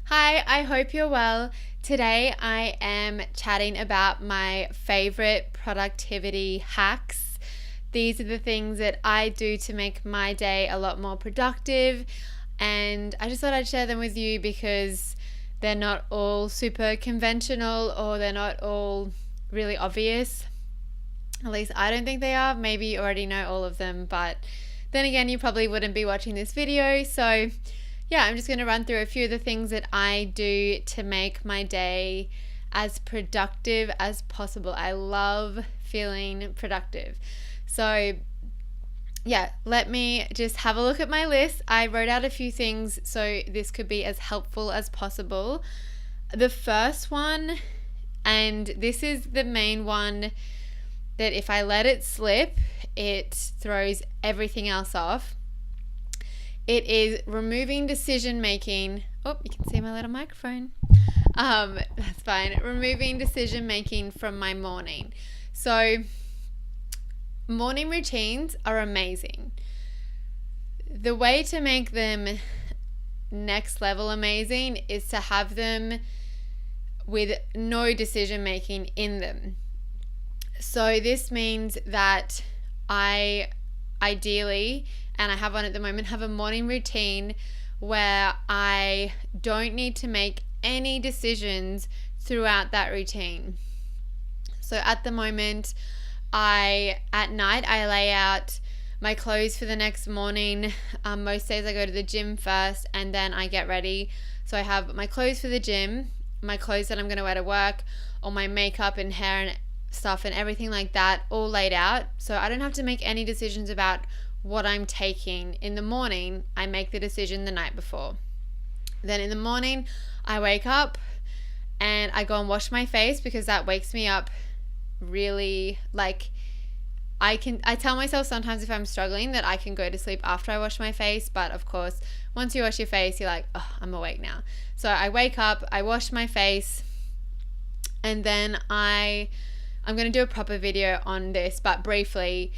Hi, I hope you're well. Today I am chatting about my favorite productivity hacks. These are the things that I do to make my day a lot more productive, and I just thought I'd share them with you because they're not all super conventional or they're not all really obvious. At least I don't think they are. Maybe you already know all of them, but then again, you probably wouldn't be watching this video. So yeah, I'm just going to run through a few of the things that I do to make my day as productive as possible. I love feeling productive. So yeah, let me just have a look at my list. I wrote out a few things so this could be as helpful as possible. The first one, and this is the main one that if I let it slip, it throws everything else off. It is removing decision making. Oh, you can see my little microphone. That's fine. Removing decision making from my morning. So, morning routines are amazing. The way to make them next level amazing is to have them with no decision making in them. So, this means that I ideally, and I have one at the moment, have a morning routine where I don't need to make any decisions throughout that routine. So at the moment, at night I lay out my clothes for the next morning. Most days I go to the gym first and then I get ready. So I have my clothes for the gym, my clothes that I'm going to wear to work, all my makeup and hair and stuff and everything like that all laid out. So I don't have to make any decisions about what I'm taking in the morning. I make the decision the night before. Then in the morning, I wake up and I go and wash my face because that wakes me up really, I tell myself sometimes if I'm struggling that I can go to sleep after I wash my face, but of course, once you wash your face, you're like, oh, I'm awake now. So I wake up, I wash my face, and then I'm going to do a proper video on this, but briefly,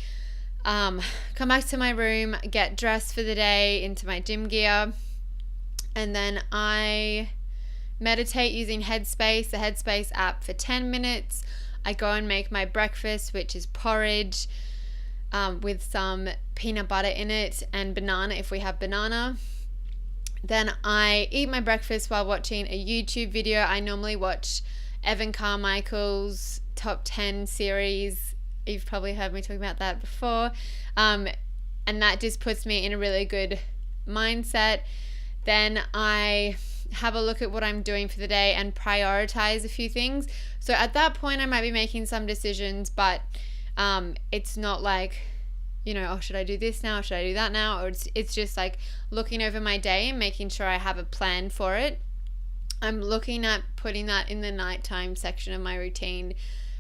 come back to my room, get dressed for the day into my gym gear, and then I meditate using Headspace, the Headspace app, for 10 minutes. I go and make my breakfast, which is porridge with some peanut butter in it and banana if we have banana. Then I eat my breakfast while watching a YouTube video. I normally watch Evan Carmichael's Top 10 series. You've probably heard me talk about that before. And that just puts me in a really good mindset. Then I have a look at what I'm doing for the day and prioritize a few things. So at that point, I might be making some decisions, but it's not like, oh, should I do this now? Or should I do that now? Or it's just like looking over my day and making sure I have a plan for it. I'm looking at putting that in the nighttime section of my routine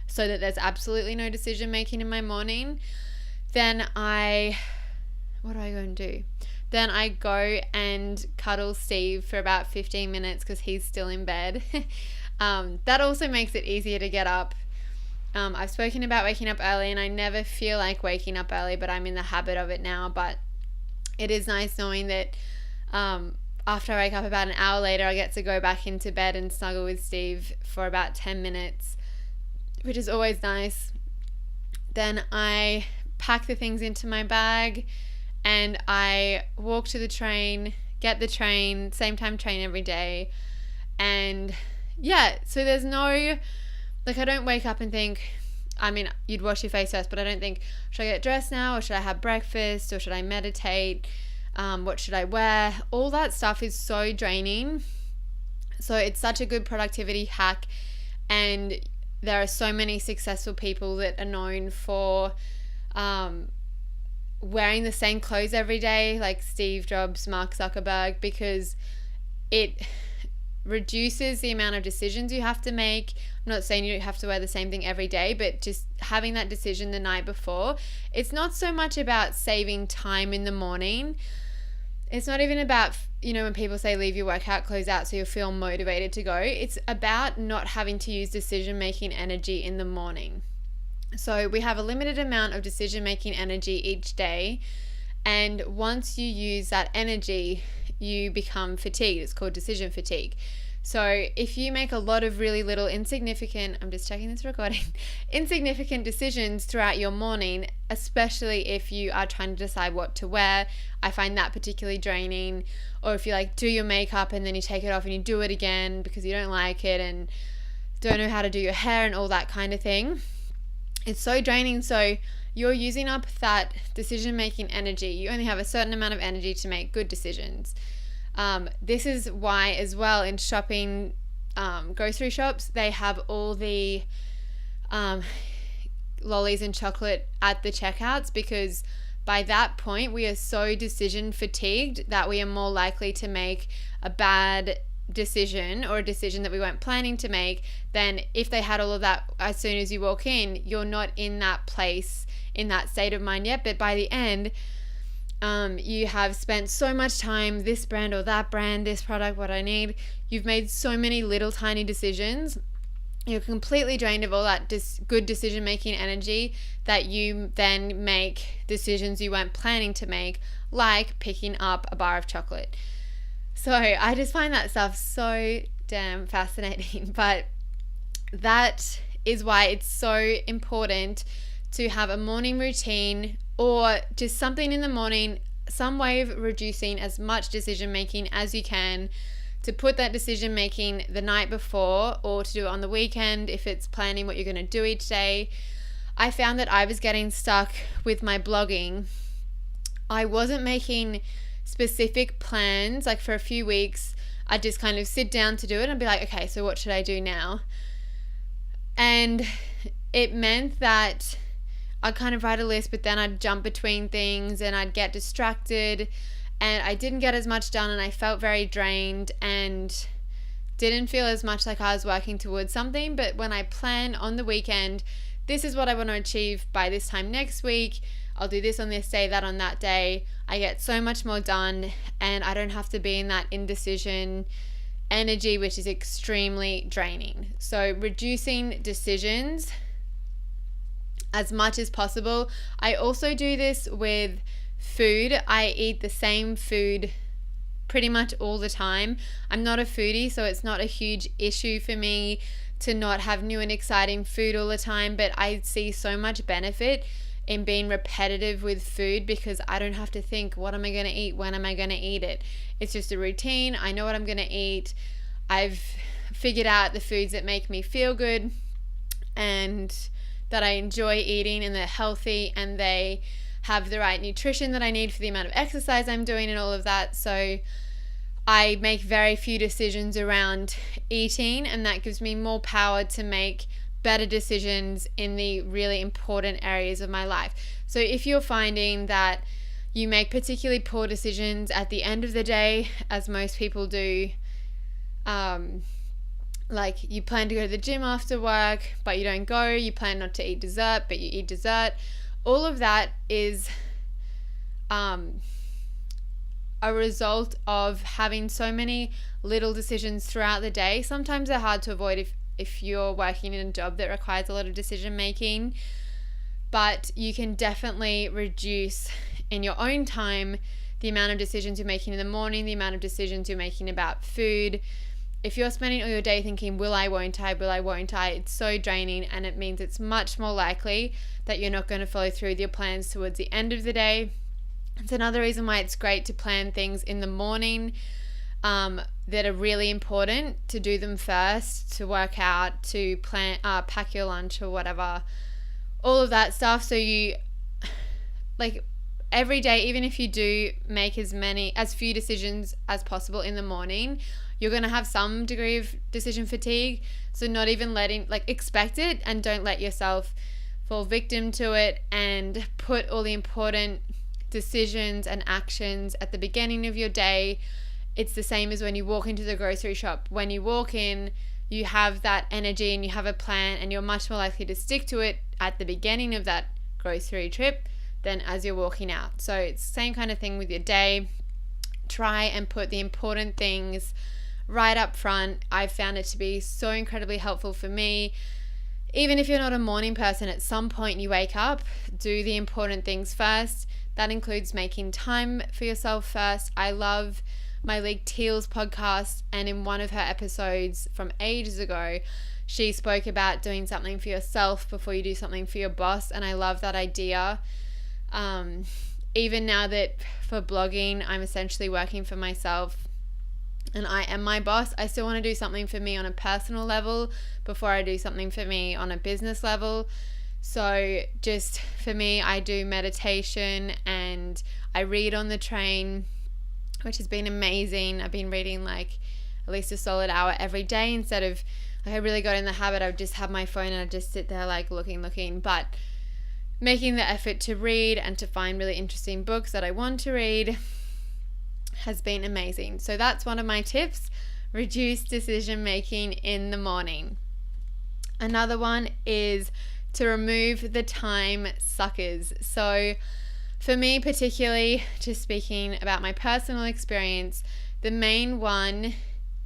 so that there's absolutely no decision making in my morning. Then what do I go and do? Then I go and cuddle Steve for about 15 minutes because he's still in bed. That also makes it easier to get up. I've spoken about waking up early and I never feel like waking up early, but I'm in the habit of it now. But it is nice knowing that after I wake up about an hour later, I get to go back into bed and snuggle with Steve for about 10 minutes, which is always nice. Then I pack the things into my bag and I walk to the train, get the train, same time train every day. And yeah, so there's no, I don't wake up and think, you'd wash your face first, but I don't think, should I get dressed now or should I have breakfast or should I meditate? What should I wear? All that stuff is so draining. So it's such a good productivity hack, and there are so many successful people that are known for wearing the same clothes every day, like Steve Jobs, Mark Zuckerberg, because it reduces the amount of decisions you have to make. I'm not saying you have to wear the same thing every day, but just having that decision the night before. It's not so much about saving time in the morning. It's not even about, when people say leave your workout clothes out so you'll feel motivated to go. It's about not having to use decision-making energy in the morning. So we have a limited amount of decision-making energy each day, and once you use that energy, you become fatigued. It's called decision fatigue. So if you make a lot of really little insignificant decisions throughout your morning, especially if you are trying to decide what to wear, I find that particularly draining. Or if you like do your makeup and then you take it off and you do it again because you don't like it and don't know how to do your hair and all that kind of thing, it's so draining. So you're using up that decision-making energy. You only have a certain amount of energy to make good decisions. This is why as well in shopping, grocery shops, they have all the lollies and chocolate at the checkouts, because by that point we are so decision fatigued that we are more likely to make a bad decision or a decision that we weren't planning to make than if they had all of that as soon as you walk in. You're not in that place, in that state of mind yet, but by the end you have spent so much time, this brand or that brand, this product, what I need. You've made so many little tiny decisions. You're completely drained of all that good decision-making energy that you then make decisions you weren't planning to make, like picking up a bar of chocolate. So I just find that stuff so damn fascinating. But that is why it's so important to have a morning routine, or just something in the morning, some way of reducing as much decision making as you can, to put that decision making the night before or to do it on the weekend if it's planning what you're going to do each day. I found that I was getting stuck with my blogging. I wasn't making specific plans. Like for a few weeks I'd just kind of sit down to do it and be like, okay, so what should I do now? And it meant that I'd kind of write a list, but then I'd jump between things and I'd get distracted and I didn't get as much done, and I felt very drained and didn't feel as much like I was working towards something. But when I plan on the weekend, this is what I want to achieve by this time next week, I'll do this on this day, that on that day, I get so much more done and I don't have to be in that indecision energy, which is extremely draining. So reducing decisions as much as possible. I also do this with food. I eat the same food pretty much all the time. I'm not a foodie, so it's not a huge issue for me to not have new and exciting food all the time, but I see so much benefit in being repetitive with food, because I don't have to think, what am I going to eat? When am I going to eat it? It's just a routine. I know what I'm going to eat. I've figured out the foods that make me feel good and that I enjoy eating, and they're healthy and they have the right nutrition that I need for the amount of exercise I'm doing and all of that. So I make very few decisions around eating, and that gives me more power to make better decisions in the really important areas of my life. So if you're finding that you make particularly poor decisions at the end of the day, as most people do, like you plan to go to the gym after work but you don't go, you plan not to eat dessert but you eat dessert, all of that is a result of having so many little decisions throughout the day. Sometimes they're hard to avoid if you're working in a job that requires a lot of decision making, but you can definitely reduce in your own time the amount of decisions you're making in the morning, the amount of decisions you're making about food. If you're spending all your day thinking, will I, won't I, it's so draining, and it means it's much more likely that you're not going to follow through with your plans towards the end of the day. It's another reason why it's great to plan things in the morning that are really important, to do them first, to work out, to plan, pack your lunch or whatever, all of that stuff. So you, like, every day, even if you do make as few decisions as possible in the morning, you're going to have some degree of decision fatigue. So not even expect it, and don't let yourself fall victim to it, and put all the important decisions and actions at the beginning of your day. It's the same as when you walk into the grocery shop. When you walk in, you have that energy and you have a plan, and you're much more likely to stick to it at the beginning of that grocery trip than as you're walking out. So it's the same kind of thing with your day. Try and put the important things right up front. I've found it to be so incredibly helpful for me. Even if you're not a morning person, at some point you wake up, do the important things first. That includes making time for yourself first. I love my League Teals podcast, and in one of her episodes from ages ago, she spoke about doing something for yourself before you do something for your boss, and I love that idea. Even now that for blogging, I'm essentially working for myself and I am my boss, I still want to do something for me on a personal level before I do something for me on a business level. So just for me, I do meditation and I read on the train, which has been amazing. I've been reading like at least a solid hour every day instead of like I really got in the habit. I would just have my phone and I'd just sit there like looking, but making the effort to read and to find really interesting books that I want to read has been amazing. So that's one of my tips, reduce decision making in the morning. Another one is to remove the time suckers. So for me particularly, just speaking about my personal experience, the main one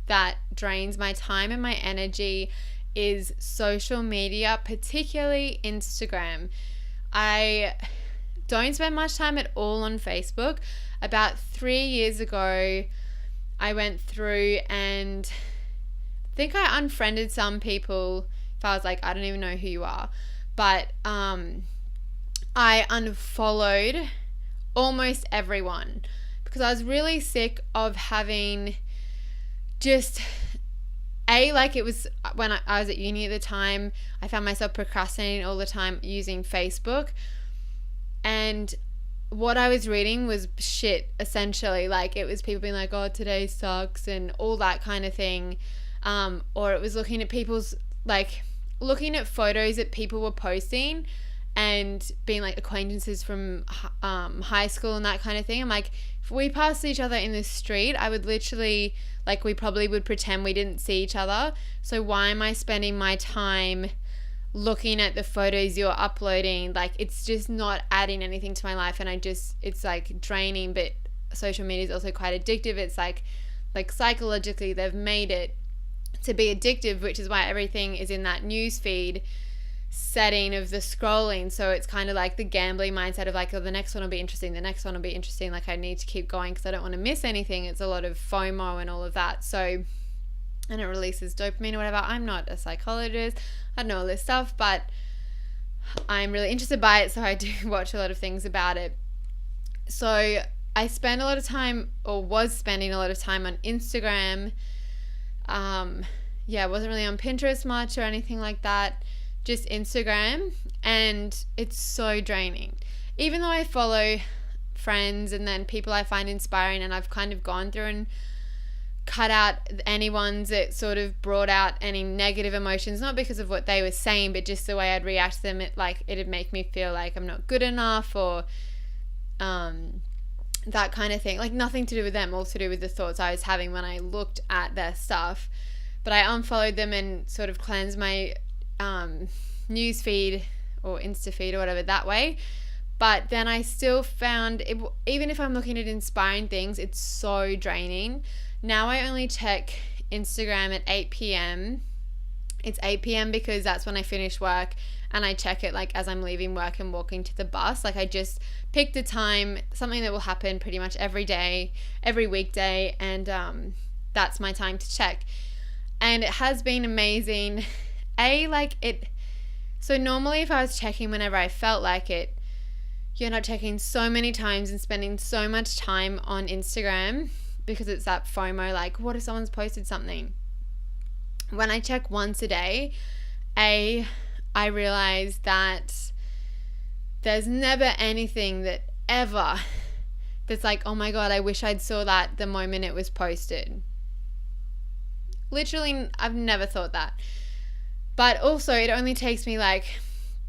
that drains my time and my energy is social media, particularly Instagram. I don't spend much time at all on Facebook. About 3 years ago, I went through and I think I unfriended some people. If I was like, I don't even know who you are. But I unfollowed almost everyone because I was really sick of having just like it was when I was at uni at the time, I found myself procrastinating all the time using Facebook, and what I was reading was shit essentially. Like it was people being like, oh, today sucks and all that kind of thing, or it was looking at photos that people were posting and being like acquaintances from high school and that kind of thing. I'm like, if we passed each other in the street, I would literally, like, we probably would pretend we didn't see each other. So why am I spending my time looking at the photos you're uploading? Like, it's just not adding anything to my life, and it's like draining. But social media is also quite addictive. It's like psychologically they've made it to be addictive, which is why everything is in that news feed setting of the scrolling. So it's kind of like the gambling mindset of like, oh, the next one will be interesting, like I need to keep going because I don't want to miss anything. It's a lot of FOMO and all of that. So, and it releases dopamine or whatever. I'm not a psychologist, I don't know all this stuff, but I'm really interested by it, so I do watch a lot of things about it. So I spend a lot of time, or was spending a lot of time, on Instagram. I wasn't really on Pinterest much or anything like that, just Instagram, and it's so draining. Even though I follow friends and then people I find inspiring, and I've kind of gone through and cut out any ones that sort of brought out any negative emotions, not because of what they were saying, but just the way I'd react to them. It'd make me feel like I'm not good enough, or that kind of thing. Like nothing to do with them, all to do with the thoughts I was having when I looked at their stuff. But I unfollowed them and sort of cleansed my news feed or Insta feed or whatever that way. But then I still found it, even if I'm looking at inspiring things, it's so draining. Now I only check Instagram at 8 p.m. It's 8 p.m. because that's when I finish work, and I check it like as I'm leaving work and walking to the bus. Like I just picked a time, something that will happen pretty much every day, every weekday, and that's my time to check. And it has been amazing. So normally if I was checking whenever I felt like it, you end up checking so many times and spending so much time on Instagram because it's that FOMO, like what if someone's posted something? When I check once a day, I realize that there's never anything that's like, oh my God, I wish I'd saw that the moment it was posted. Literally, I've never thought that. But also, it only takes me like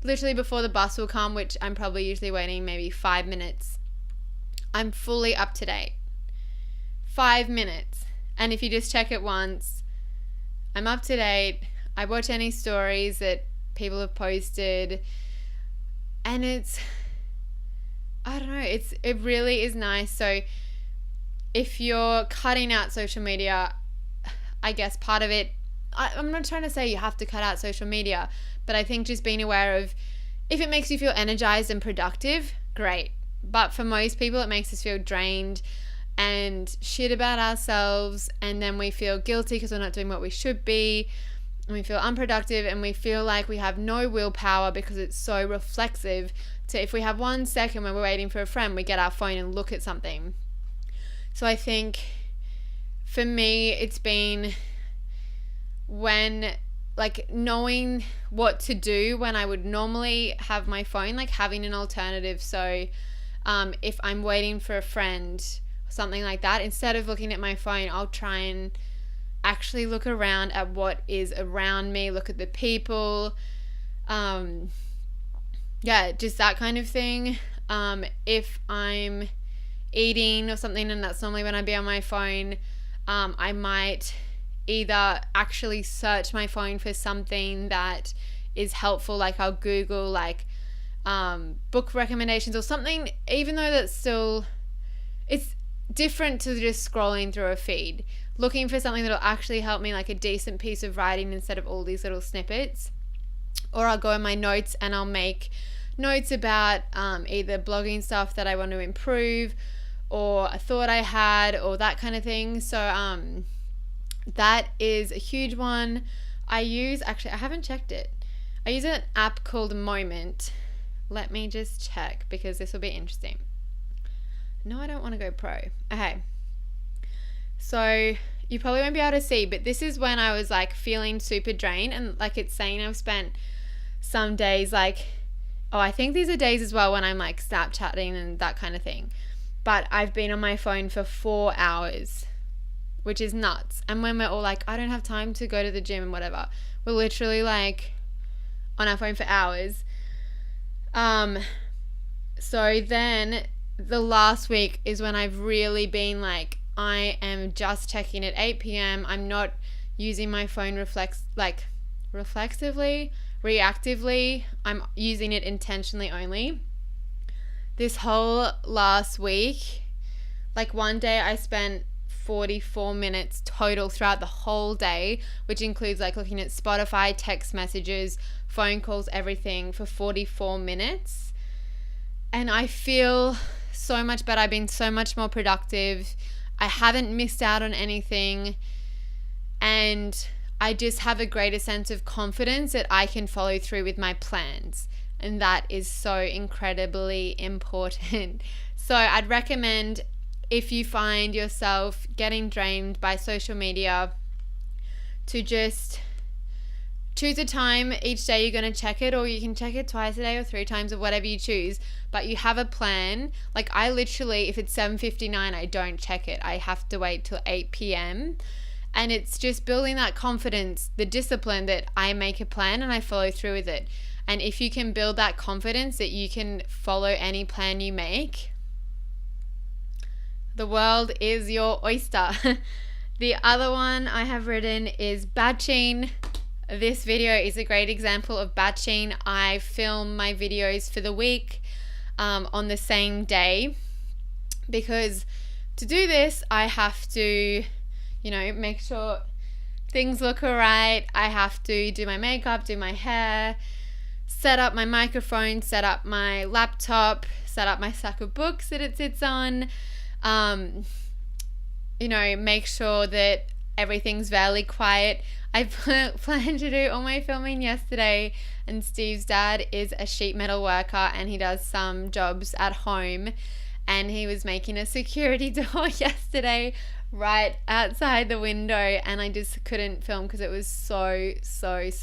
literally before the bus will come, which I'm probably usually waiting maybe 5 minutes. I'm fully up to date. 5 minutes. And if you just check it once, I'm up to date. I watch any stories that people have posted, and I don't know, it really is nice. So if you're cutting out social media, I guess part of it, I'm not trying to say you have to cut out social media, but I think just being aware of if it makes you feel energized and productive, great. But for most people, it makes us feel drained and shit about ourselves, and then we feel guilty because we're not doing what we should be, and we feel unproductive, and we feel like we have no willpower because it's so reflexive to if we have 1 second when we're waiting for a friend, we get our phone and look at something. So I think for me, it's been when knowing what to do when I would normally have my phone, having an alternative. So if I'm waiting for a friend, something like that, instead of looking at my phone, I'll try and actually look around at what is around me, look at the people, just that kind of thing. If I'm eating or something, and that's normally when I'd be on my phone, I might either actually search my phone for something that is helpful, I'll Google book recommendations or something, even though that's still, it's different to just scrolling through a feed, looking for something that'll actually help me, a decent piece of writing instead of all these little snippets. Or I'll go in my notes and I'll make notes about either blogging stuff that I want to improve, or a thought I had, or that kind of thing. So that is a huge one. I haven't checked it. I use an app called Moment. Let me just check, because this will be interesting. No, I don't want to go pro. Okay. So you probably won't be able to see, but this is when I was feeling super drained, and it's saying I've spent some days I think these are days as well when I'm Snapchatting and that kind of thing. But I've been on my phone for 4 hours, which is nuts. And when we're all I don't have time to go to the gym and whatever, we're literally on our phone for hours. So then the last week is when I've really been I am just checking at 8 p.m. I'm not using my phone reflexively, reactively. I'm using it intentionally only. This whole last week, one day I spent 44 minutes total throughout the whole day, which includes looking at Spotify, text messages, phone calls, everything, for 44 minutes. And I feel so much better. I've been so much more productive. I haven't missed out on anything. And I just have a greater sense of confidence that I can follow through with my plans. And that is so incredibly important. So I'd recommend, if you find yourself getting drained by social media, to just choose a time each day you're going to check it, or you can check it twice a day or 3 times, or whatever you choose, but you have a plan. I literally, if it's 7:59, I don't check it. I have to wait till 8 p.m. And it's just building that confidence, the discipline that I make a plan and I follow through with it. And if you can build that confidence that you can follow any plan you make, the world is your oyster. The other one I have written is batching. This video is a great example of batching. I film my videos for the week on the same day, because to do this, I have to, make sure things look alright. I have to do my makeup, do my hair, set up my microphone, set up my laptop, set up my stack of books that it sits on, make sure that everything's fairly quiet. I planned to do all my filming yesterday, and Steve's dad is a sheet metal worker and he does some jobs at home, and he was making a security door yesterday right outside the window, and I just couldn't film because it was so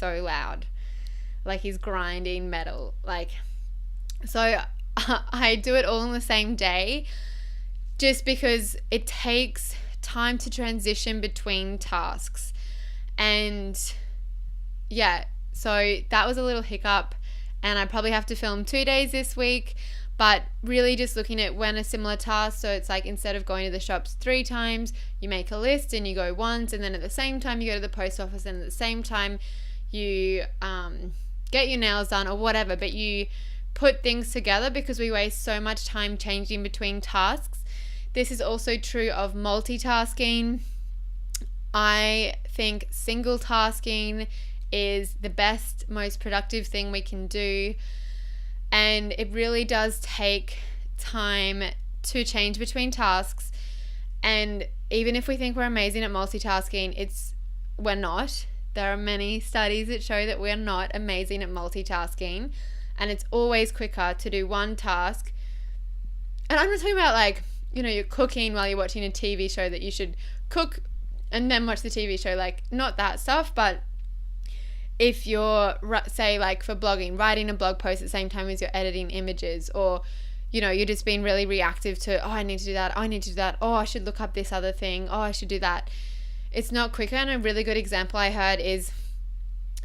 loud. He's grinding metal. So I do it all in the same day, just because it takes time to transition between tasks. And so that was a little hiccup, and I probably have to film 2 days this week, but really just looking at when a similar task. So it's instead of going to the shops 3 times, you make a list and you go once, and then at the same time you go to the post office, and at the same time you get your nails done or whatever, but you put things together, because we waste so much time changing between tasks. This is also true of multitasking. I think single tasking is the best, most productive thing we can do, and it really does take time to change between tasks. And even if we think we're amazing at multitasking, we're not. There are many studies that show that we're not amazing at multitasking, and it's always quicker to do one task. And I'm not talking about like, you're cooking while you're watching a TV show, that you should cook and then watch the TV show, like not that stuff. But if you're, say like for blogging, writing a blog post at the same time as you're editing images, or you're just being really reactive to, I need to do that, oh, I should look up this other thing, oh, I should do that. It's not quicker. And a really good example I heard is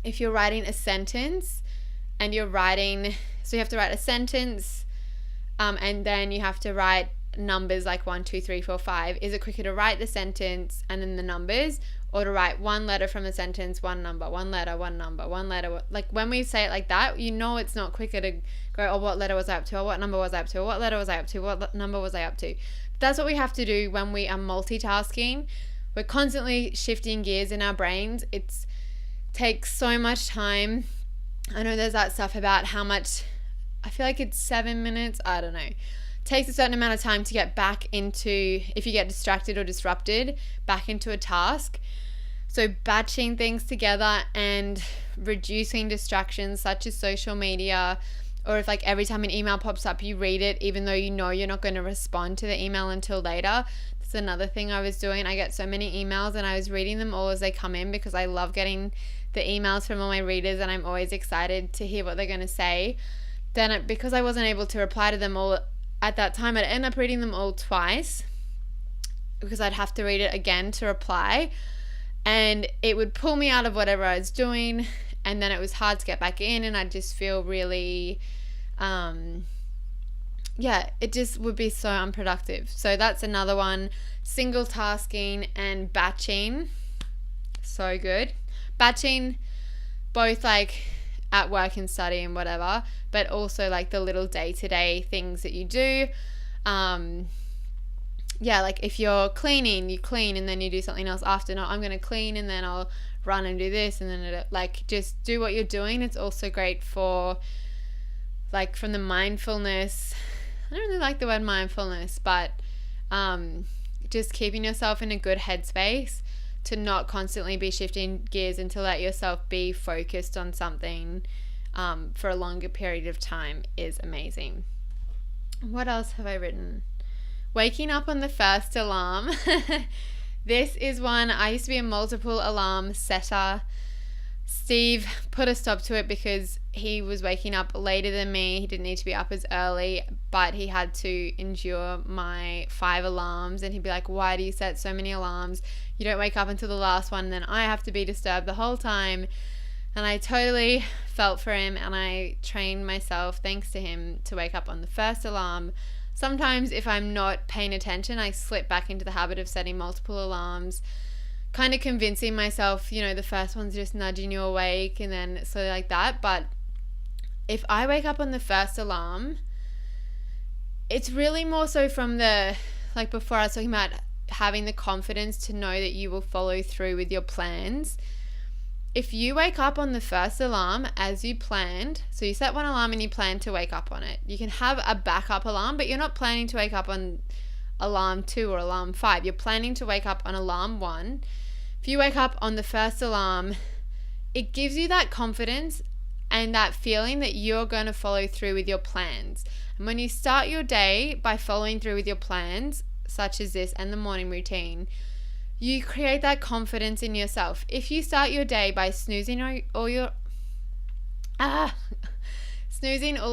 if you're writing a sentence and so you have to write a sentence, and then you have to write numbers like 1, 2, 3, 4, 5. Is it quicker to write the sentence and then the numbers, or to write one letter from the sentence, one number, one letter, one number, one letter? Like when we say it like that, it's not quicker to go, oh, what letter was I up to? Or what number was I up to? Or what letter was I up to? What number was I up to? That's what we have to do when we are multitasking. We're constantly shifting gears in our brains. It takes so much time. I know there's that stuff about how much, I feel like it's 7 minutes, I don't know. It takes a certain amount of time to get back into, if you get distracted or disrupted, back into a task. So batching things together and reducing distractions such as social media, or if like every time an email pops up, you read it even though you're not going to respond to the email until later. That's another thing I was doing. I get so many emails and I was reading them all as they come in, because I love getting the emails from all my readers and I'm always excited to hear what they're going to say. Then because I wasn't able to reply to them all at that time, I'd end up reading them all twice, because I'd have to read it again to reply, and it would pull me out of whatever I was doing, and then it was hard to get back in, and I'd just feel really it just would be so unproductive. So that's another one. Single tasking and batching, so good. Batching both like at work and study and whatever, but also like the little day-to-day things that you do. Like if you're cleaning, you clean and then you do something else after. No, I'm going to clean and then I'll run and do this, and then just do what you're doing. It's also great for like from the mindfulness. I don't really like the word mindfulness, but just keeping yourself in a good headspace to not constantly be shifting gears, and to let yourself be focused on something for a longer period of time is amazing. What else have I written? Waking up on the first alarm. This is one. I used to be a multiple alarm setter. Steve put a stop to it because he was waking up later than me. He didn't need to be up as early, but he had to endure my 5 alarms, and he'd be like, why do you set so many alarms? You don't wake up until the last one, and then I have to be disturbed the whole time. And I totally felt for him, and I trained myself, thanks to him, to wake up on the first alarm. Sometimes if I'm not paying attention, I slip back into the habit of setting multiple alarms, kind of convincing myself, the first one's just nudging you awake, and then so like that. But if I wake up on the first alarm, it's really more so from the, like before I was talking about having the confidence to know that you will follow through with your plans. If you wake up on the first alarm as you planned, so you set one alarm and you plan to wake up on it. You can have a backup alarm, but you're not planning to wake up on alarm 2 or alarm 5. You're planning to wake up on alarm 1. If you wake up on the first alarm, it gives you that confidence and that feeling that you're going to follow through with your plans. And when you start your day by following through with your plans, such as this and the morning routine, you create that confidence in yourself. If you start your day by snoozing all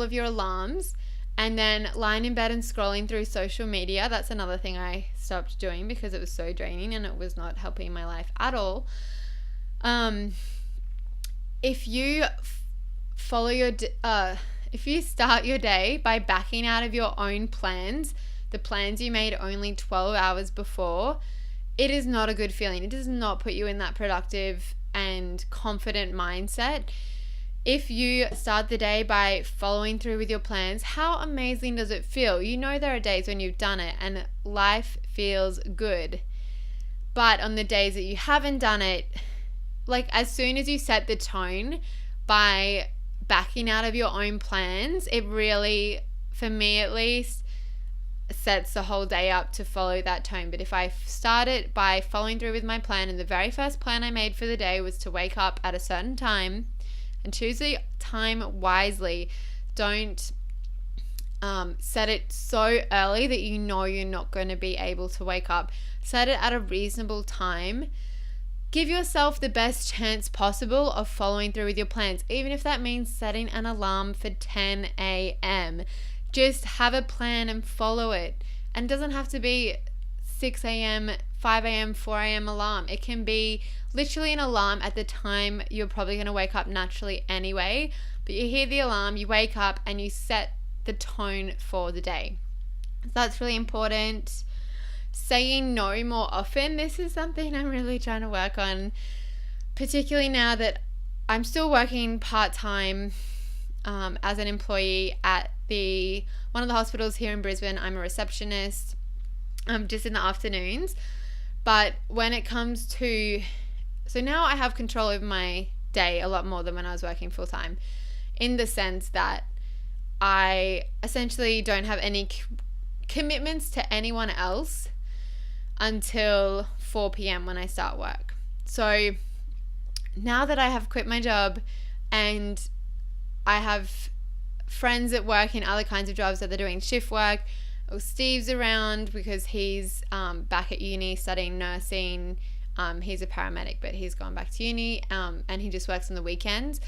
of your alarms, and then lying in bed and scrolling through social media, that's another thing I stopped doing because it was so draining and it was not helping my life at all. If you if you start your day by backing out of your own plans, the plans you made only 12 hours before, it is not a good feeling. It does not put you in that productive and confident mindset. If you start the day by following through with your plans, how amazing does it feel? There are days when you've done it and life feels good. But on the days that you haven't done it, like as soon as you set the tone by backing out of your own plans, it really, for me at least, sets the whole day up to follow that tone. But if I start it by following through with my plan, and the very first plan I made for the day was to wake up at a certain time, and choose the time wisely. Don't set it so early that you know you're not going to be able to wake up. Set it at a reasonable time. Give yourself the best chance possible of following through with your plans, even if that means setting an alarm for 10 a.m. Just have a plan and follow it. And it doesn't have to be 6 a.m., 5 a.m., 4 a.m. alarm. It can be literally an alarm at the time you're probably going to wake up naturally anyway. But you hear the alarm, you wake up, and you set the tone for the day. So that's really important. Saying no more often. This is something I'm really trying to work on, particularly now that I'm still working part-time as an employee at one of the hospitals here in Brisbane. I'm a receptionist just in the afternoons. But when it comes to, so now I have control over my day a lot more than when I was working full-time, in the sense that I essentially don't have any commitments to anyone else until 4 p.m. when I start work. So now that I have quit my job and I have friends that work in other kinds of jobs that they're doing shift work, or Steve's around because he's back at uni studying nursing. He's a paramedic, but he's gone back to uni, and he just works on the weekends.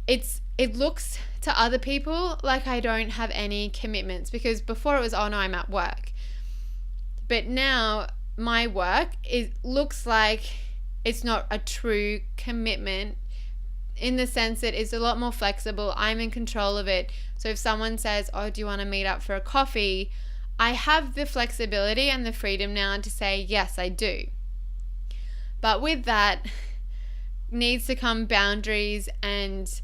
It looks to other people like I don't have any commitments, because before it was, oh no, I'm at work. But now my work looks like it's not a true commitment, in the sense that it's a lot more flexible. I'm in control of it. So if someone says, oh, do you want to meet up for a coffee? I have the flexibility and the freedom now to say, yes, I do. But with that needs to come boundaries, and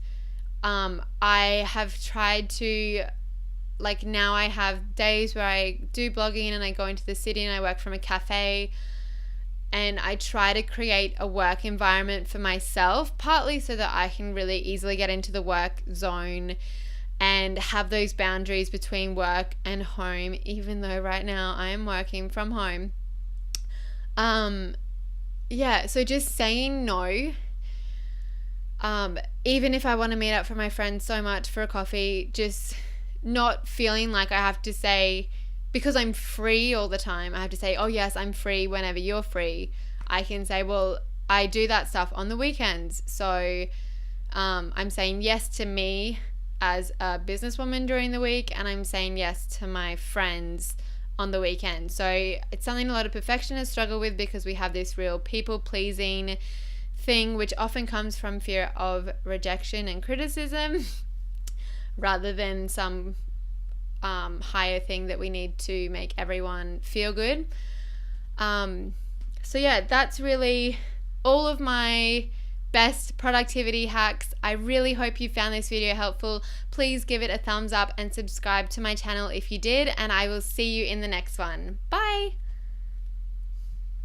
I have tried to, like, now I have days where I do blogging and I go into the city and I work from a cafe, and I try to create a work environment for myself, partly so that I can really easily get into the work zone and have those boundaries between work and home, even though right now I am working from home. So just saying no, even if I want to meet up for my friends so much for a coffee, just not feeling like I have to say, because I'm free all the time, I have to say, oh yes, I'm free whenever you're free. I can say, well, I do that stuff on the weekends. So I'm saying yes to me as a businesswoman during the week, and I'm saying yes to my friends on the weekend. So it's something a lot of perfectionists struggle with, because we have this real people-pleasing thing, which often comes from fear of rejection and criticism rather than some higher thing that we need to make everyone feel good. So yeah, that's really all of my best productivity hacks. I really hope you found this video helpful. Please give it a thumbs up and subscribe to my channel if you did, and I will see you in the next one. Bye!